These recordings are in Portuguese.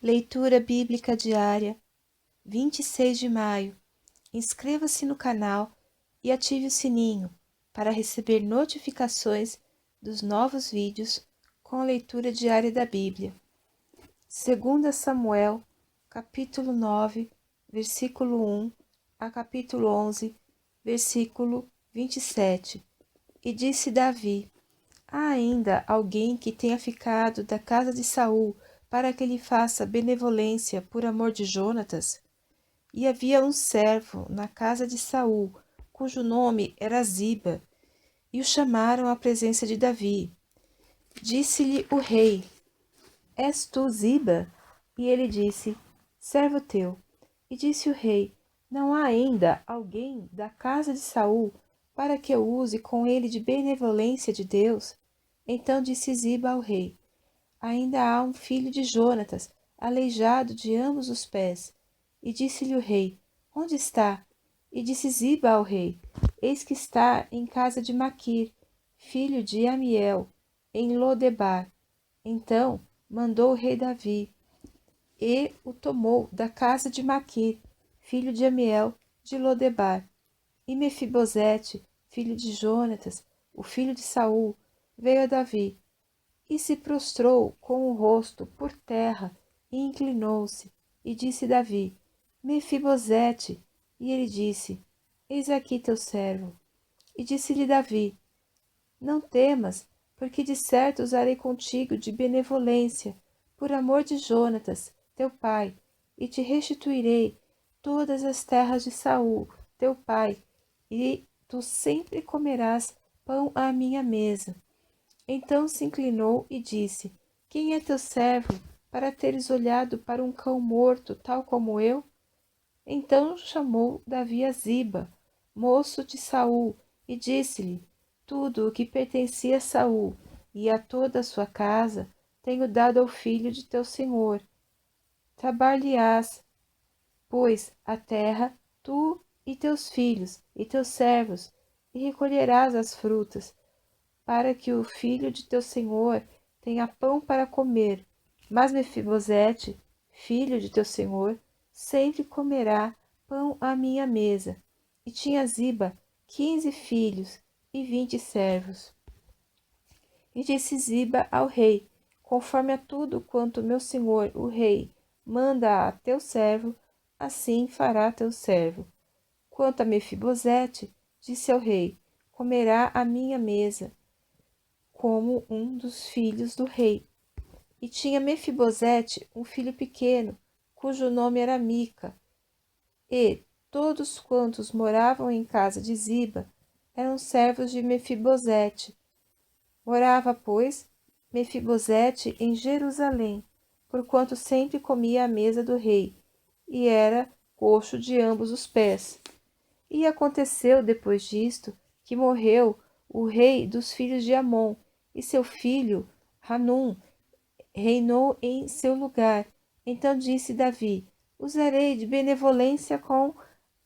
Leitura Bíblica Diária, 26 de maio. Inscreva-se no canal e ative o sininho para receber notificações dos novos vídeos com a leitura diária da Bíblia. 2 Samuel, capítulo 9, versículo 1 a capítulo 11, versículo 27. E disse Davi: há ainda alguém que tenha ficado da casa de Saul para que lhe faça benevolência por amor de Jonatas? E havia um servo na casa de Saul, cujo nome era Ziba, e o chamaram à presença de Davi. Disse-lhe o rei: és tu Ziba? E ele disse: servo teu. E disse o rei: não há ainda alguém da casa de Saul para que eu use com ele de benevolência de Deus? Então disse Ziba ao rei: ainda há um filho de Jonatas, aleijado de ambos os pés. E disse-lhe o rei: onde está? E disse Ziba ao rei: eis que está em casa de Maquir, filho de Amiel, em Lodebar. Então mandou o rei Davi, e o tomou da casa de Maquir, filho de Amiel, de Lodebar. E Mefibosete, filho de Jonatas, o filho de Saul, veio a Davi, e se prostrou com o rosto por terra, e inclinou-se, e disse Davi: Mefibosete. E ele disse: eis aqui teu servo. E disse-lhe Davi: não temas, porque de certo usarei contigo de benevolência, por amor de Jonatas, teu pai, e te restituirei todas as terras de Saul, teu pai, e tu sempre comerás pão à minha mesa. Então se inclinou e disse: quem é teu servo, para teres olhado para um cão morto, tal como eu? Então chamou Davi a Ziba, moço de Saul, e disse-lhe: tudo o que pertencia a Saul e a toda a sua casa tenho dado ao filho de teu senhor. Trabalhar-lhe-ás, pois, a terra, tu e teus filhos e teus servos, e recolherás as frutas, para que o filho de teu senhor tenha pão para comer. Mas Mefibosete, filho de teu senhor, sempre comerá pão à minha mesa. E tinha Ziba 15 filhos e 20 servos. E disse Ziba ao rei: conforme a tudo quanto meu senhor, o rei, manda a teu servo, assim fará teu servo. Quanto a Mefibosete, disse ao rei: comerá à minha mesa, como um dos filhos do rei. E tinha Mefibosete um filho pequeno, cujo nome era Mica. E todos quantos moravam em casa de Ziba eram servos de Mefibosete. Morava, pois, Mefibosete em Jerusalém, porquanto sempre comia à mesa do rei, e era coxo de ambos os pés. E aconteceu depois disto, que morreu o rei dos filhos de Amon, e seu filho Hanum reinou em seu lugar. Então disse Davi: usarei de benevolência com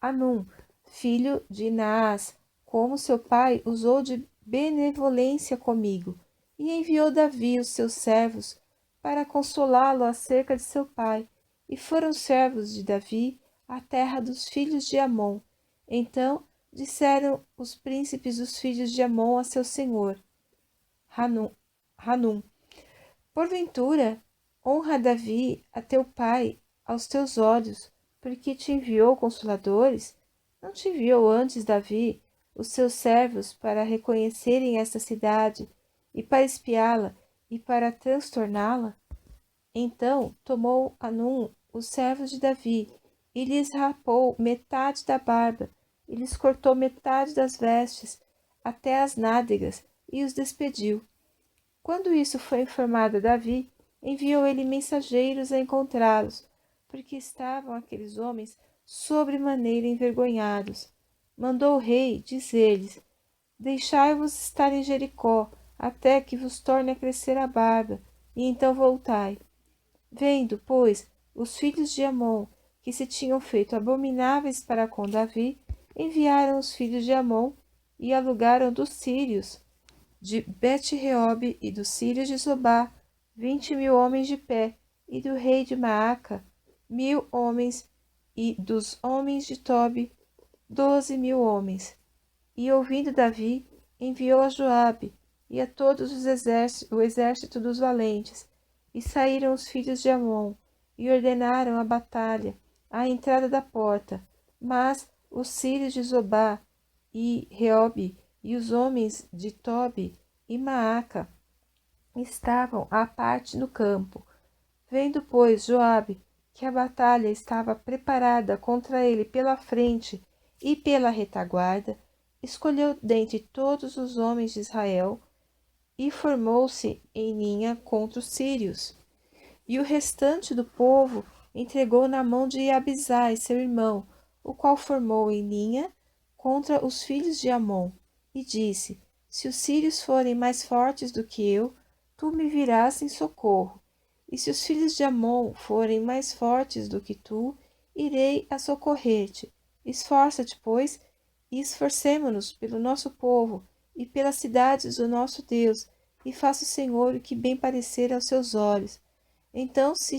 Hanum, filho de Naás, como seu pai usou de benevolência comigo. E enviou Davi os seus servos para consolá-lo acerca de seu pai. E foram servos de Davi à terra dos filhos de Amon. Então disseram os príncipes dos filhos de Amon a seu senhor, Hanum: porventura, honra Davi a teu pai aos teus olhos, porque te enviou consoladores? Não te enviou antes Davi os seus servos para reconhecerem esta cidade, e para espiá-la, e para transtorná-la? Então tomou Hanum os servos de Davi, e lhes rapou metade da barba, e lhes cortou metade das vestes, até as nádegas, e os despediu. Quando isso foi informado a Davi, enviou ele mensageiros a encontrá-los, porque estavam aqueles homens sobremaneira envergonhados. Mandou o rei dizer-lhes: deixai-vos estar em Jericó, até que vos torne a crescer a barba, e então voltai. Vendo, pois, os filhos de Amon, que se tinham feito abomináveis para com Davi, enviaram os filhos de Amon e alugaram dos sírios de Bet-Reob e dos sírios de Zobá 20.000 homens de pé, e do rei de Maaca 1000 homens, e dos homens de Tobi 12.000 homens. E ouvindo Davi, enviou a Joabe e a todos o exército dos valentes, e saíram os filhos de Amon, e ordenaram a batalha à entrada da porta. Mas os sírios de Zobá e Reobe e os homens de Tobi e Maaca estavam à parte no campo. Vendo, pois, Joabe que a batalha estava preparada contra ele pela frente e pela retaguarda, escolheu dentre todos os homens de Israel e formou-se em linha contra os sírios. E o restante do povo entregou na mão de Abisai, seu irmão, o qual formou em linha contra os filhos de Amon, e disse: Se os sírios forem mais fortes do que eu, tu me virás em socorro. E se os filhos de Amon forem mais fortes do que tu, irei a socorrer-te. Esforça-te, pois, e esforcemo-nos pelo nosso povo e pelas cidades do nosso Deus, e faça o Senhor o que bem parecer aos seus olhos. Então se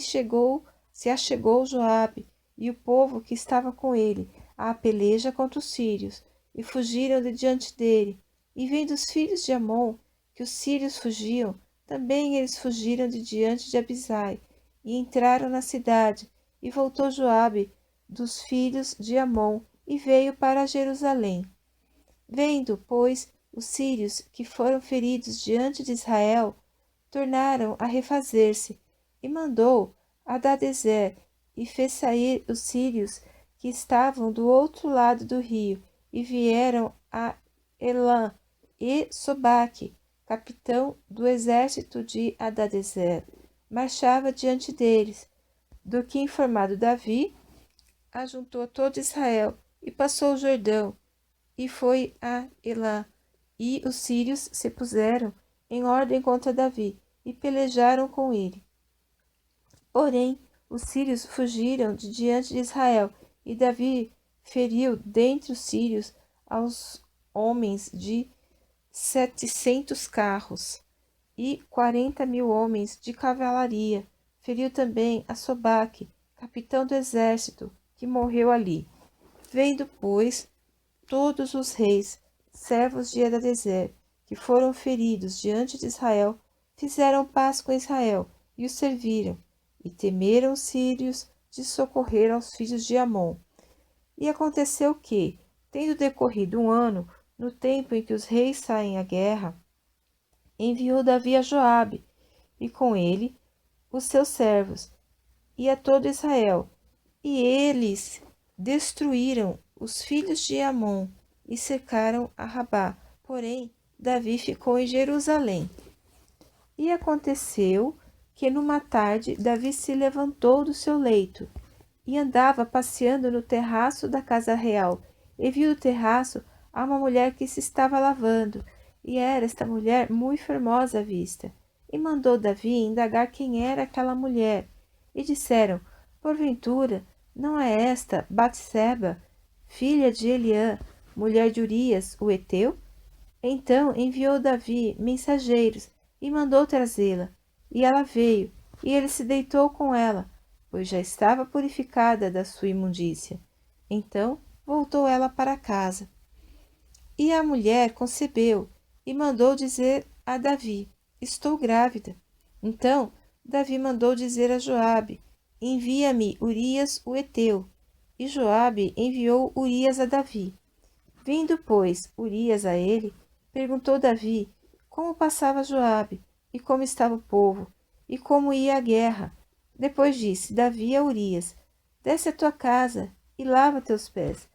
achegou Joabe e o povo que estava com ele à peleja contra os sírios, e fugiram de diante dele. E vendo os filhos de Amon que os sírios fugiam, também eles fugiram de diante de Abisai, e entraram na cidade. E voltou Joabe dos filhos de Amon, e veio para Jerusalém. Vendo, pois, os sírios que foram feridos diante de Israel, tornaram a refazer-se, e mandou Hadadezer, e fez sair os sírios que estavam do outro lado do rio, e vieram a Elã, e Sobaque, capitão do exército de Hadadezer, marchava diante deles. Do que informado Davi, ajuntou todo Israel, e passou o Jordão, e foi a Elã. E os sírios se puseram em ordem contra Davi, e pelejaram com ele. Porém, os sírios fugiram de diante de Israel, e Davi feriu dentre os sírios aos homens de 700 carros e 40.000 homens de cavalaria. Feriu também a Sobaque, capitão do exército, que morreu ali. Vendo, pois, todos os reis, servos de Hadadezer, que foram feridos diante de Israel, fizeram paz com Israel e os serviram, e temeram os sírios de socorrer aos filhos de Amon. E aconteceu que, tendo decorrido um ano, no tempo em que os reis saem à guerra, enviou Davi a Joabe, e com ele os seus servos, e a todo Israel, e eles destruíram os filhos de Amon e cercaram a Rabá. Porém, Davi ficou em Jerusalém. E aconteceu que numa tarde Davi se levantou do seu leito e andava passeando no terraço da casa real, e viu no terraço a uma mulher que se estava lavando, e era esta mulher muito formosa à vista. E mandou Davi indagar quem era aquela mulher. E disseram: Porventura, não é esta Batseba, filha de Eliã, mulher de Urias, o heteu? Então enviou Davi mensageiros e mandou trazê-la. E ela veio, e ele se deitou com ela, pois já estava purificada da sua imundícia. Então voltou ela para casa. E a mulher concebeu, e mandou dizer a Davi: Estou grávida. Então Davi mandou dizer a Joabe: Envia-me Urias o heteu. E Joabe enviou Urias a Davi. Vindo, pois, Urias a ele, perguntou Davi como passava Joabe, e como estava o povo, e como ia a guerra. Depois disse Davi a Urias: Desce à tua casa e lava teus pés.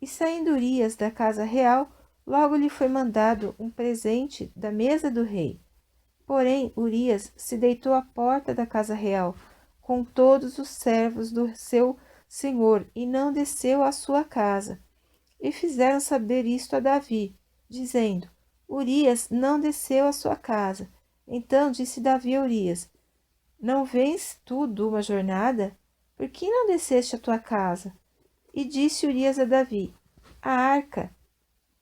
E saindo Urias da casa real, logo lhe foi mandado um presente da mesa do rei. Porém, Urias se deitou à porta da casa real, com todos os servos do seu senhor, e não desceu à sua casa. E fizeram saber isto a Davi, dizendo: Urias não desceu à sua casa. Então disse Davi a Urias: Não vens tu de uma jornada? Por que não desceste à tua casa? E disse Urias a Davi: A arca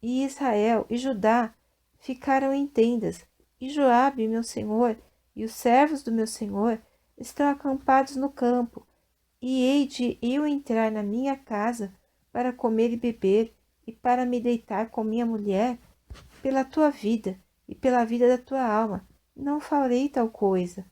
e Israel e Judá ficaram em tendas, e Joabe, meu senhor, e os servos do meu senhor estão acampados no campo, e hei de eu entrar na minha casa para comer e beber, e para me deitar com minha mulher? Pela tua vida e pela vida da tua alma, não farei tal coisa.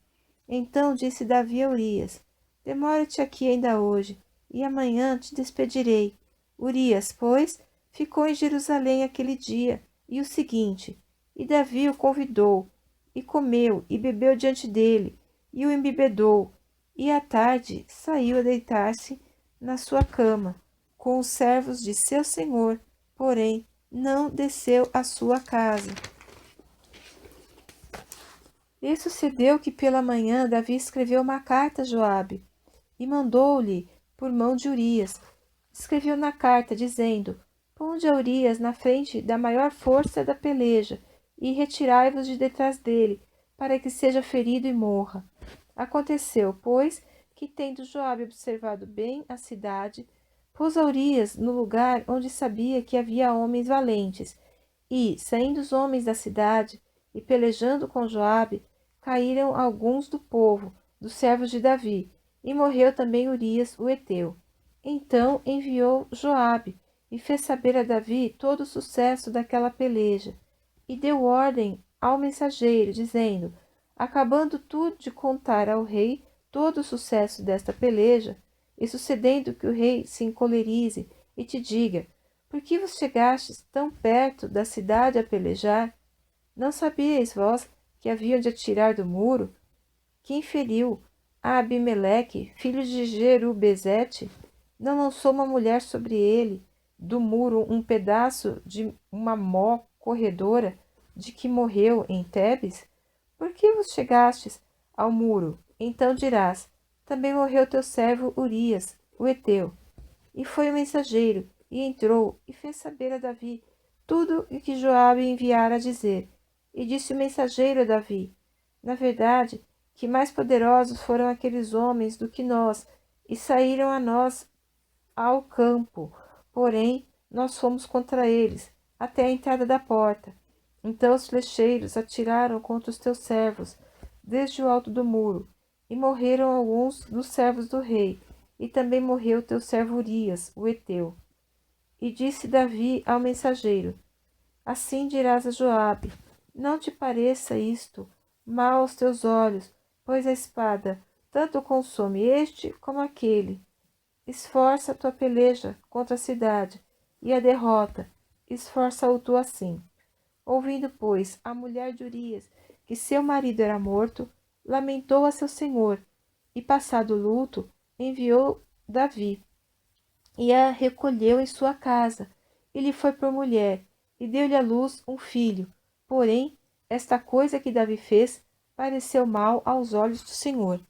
Então disse Davi a Urias: Demora-te aqui ainda hoje, e amanhã te despedirei. Urias, pois, ficou em Jerusalém aquele dia e o seguinte, e Davi o convidou, e comeu e bebeu diante dele, e o embebedou, e à tarde saiu a deitar-se na sua cama, com os servos de seu senhor, porém não desceu à sua casa. E sucedeu que pela manhã Davi escreveu uma carta a Joabe, e mandou-lhe por mão de Urias. Escreveu na carta, dizendo: Ponde a Urias na frente da maior força da peleja, e retirai-vos de detrás dele, para que seja ferido e morra. Aconteceu, pois, que, tendo Joabe observado bem a cidade, pôs a Urias no lugar onde sabia que havia homens valentes, e, saindo os homens da cidade, e pelejando com Joabe, caíram alguns do povo, dos servos de Davi, e morreu também Urias o heteu. Então enviou Joabe, e fez saber a Davi todo o sucesso daquela peleja, e deu ordem ao mensageiro, dizendo: Acabando tu de contar ao rei todo o sucesso desta peleja, e sucedendo que o rei se encolerize e te diga: Por que vos chegastes tão perto da cidade a pelejar? Não sabíeis vós que haviam de atirar do muro? Quem feriu a Abimeleque, filho de Jerubezete? Não lançou uma mulher sobre ele, do muro um pedaço de uma mó corredora, de que morreu em Tebes? Por que vos chegastes ao muro? Então dirás: Também morreu teu servo Urias, o heteu. E foi o mensageiro, e entrou, e fez saber a Davi tudo o que Joabe enviara a dizer. E disse o mensageiro a Davi: Na verdade, que mais poderosos foram aqueles homens do que nós, e saíram a nós ao campo. Porém, nós fomos contra eles, até a entrada da porta. Então os flecheiros atiraram contra os teus servos, desde o alto do muro, e morreram alguns dos servos do rei, e também morreu teu servo Urias, o heteu. E disse Davi ao mensageiro: Assim dirás a Joabe: Não te pareça isto mal aos teus olhos, pois a espada tanto consome este como aquele. Esforça a tua peleja contra a cidade, e a derrota, esforça-o tu assim. Ouvindo, pois, a mulher de Urias que seu marido era morto, lamentou a seu senhor, e passado o luto, enviou Davi, e a recolheu em sua casa, e lhe foi por mulher, e deu-lhe à luz um filho. Porém, esta coisa que Davi fez pareceu mal aos olhos do Senhor.